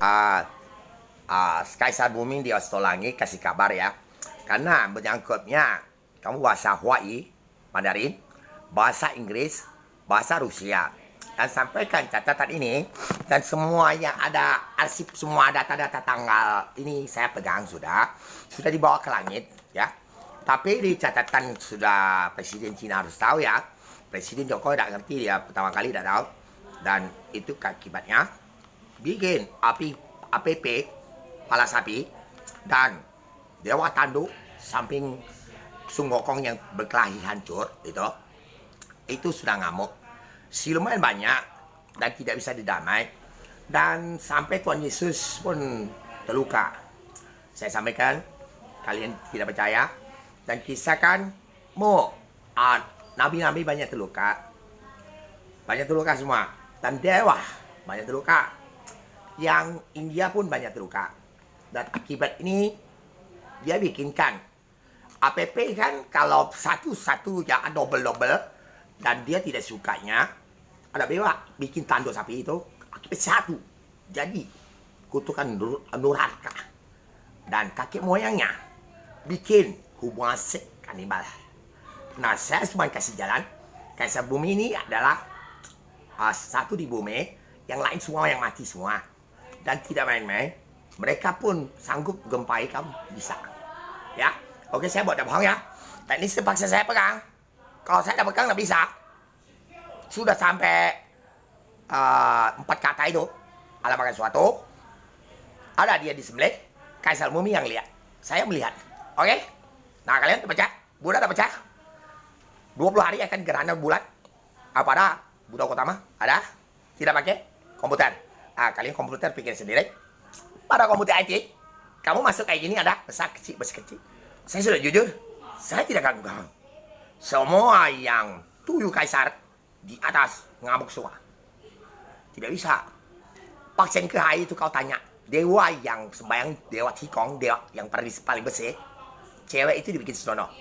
uh, Kaisar Bumi di Ostolangi kasih kabar ya. Karena menyangkutnya kamu bahasa Hawaii, Mandarin, bahasa Inggris, bahasa Rusia. Dan sampaikan catatan ini dan semua yang ada arsip, semua data-data tanggal ini saya pegang sudah dibawa ke langit ya. Tapi di catatan sudah Presiden Cina harus tahu ya. Presiden Jokowi tidak ngerti, dia pertama kali tidak tahu. Dan itu akibatnya bikin APP kepala sapi dan dewa tanduk samping Sunggokong yang berkelahi hancur itu sudah ngamuk. Siluman banyak dan tidak bisa didamai, dan sampai Tuhan Yesus pun terluka. Saya sampaikan, kalian tidak percaya, dan kisahkan nabi-nabi banyak terluka semua, dan dewa banyak terluka, yang India pun banyak terluka. Dan akibat ini dia bikinkan APP kan, kalau satu-satu ya double dan dia tidak sukanya ada bewak bikin tanduk sapi itu akibat satu. Jadi kutukan Nurhaka dan kakek moyangnya bikin hubungan seks kanibal. Nah, saya cuma kasih jalan. Kaisar Bumi ini adalah satu di bumi, yang lain semua yang mati semua. Dan tidak main-main, mereka pun sanggup gempai kamu, bisa. Ya, oke, saya buat bohong ya. Dan ini terpaksa saya pegang. Kalau saya tidak pegang, nggak bisa. Sudah sampai 4 kata itu, alamatkan suatu, ada dia disembelih, Kaisar Bumi yang lihat, saya melihat. Oke? Nah, kalian terpecah, Buddha tak pecah. 20 hari akan gerhana bulan. Apa ada? Buddha Gotama? Ada? Tidak pakai komputer. Kalian komputer pikir sendiri. Pada komputer IT, kamu masuk kayak gini ada besar kecil. Saya sudah jujur, saya tidak ganggu. Semua yang 7 kaisar di atas ngamuk semua. Tidak bisa. Paksen ke hari itu kau tanya, dewa yang sembayang, dewa Tikong, dewa yang paling besar, cewek itu dibikin senonoh.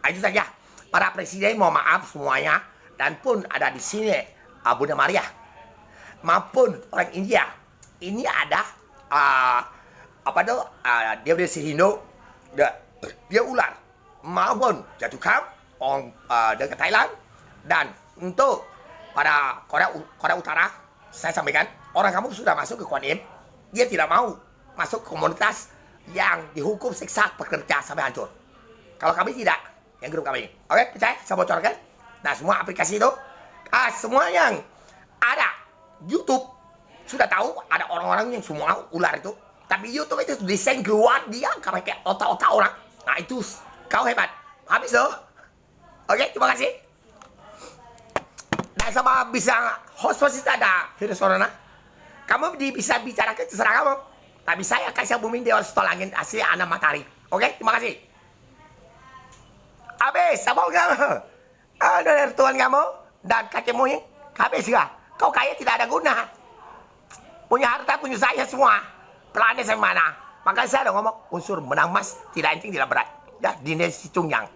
Itu saja. Para presiden mau maaf semuanya, dan pun ada di sini Bunda Maria maupun orang India. Ini ada dia bersih Hindu, dia ular maupun jatuh kam orang dari Thailand. Dan untuk pada Korea Utara, saya sampaikan, orang kamu sudah masuk ke Kuan Im, dia tidak mau masuk ke komunitas yang dihukum siksa pekerja sampai hancur. Kalau kami tidak, yang grup kami. Oke, percaya? Saya bocorkan. Nah, semua aplikasi itu, semua yang ada YouTube sudah tahu ada orang-orang yang semua ular itu. Tapi YouTube itu desain keluar dia kayak otak-otak orang. Nah, itu kau hebat. Habis loh. Oke, terima kasih. Dan sama bisa host itu ada virus corona. Kamu bisa bicara ke terserah kamu. Tapi saya Kaisar Bumi Dewa Stolangin asli anak matahari. Oke, terima kasih. Habis, sama kamu. Dari Tuhan kamu dan kakek moyang. Habis ya. Kau kaya tidak ada guna. Punya harta, punya saya semua. Pelannya saya mana. Makanya saya udah ngomong, unsur menang mas, tidak penting, tidak berat. Ya, dinasti Tungyang.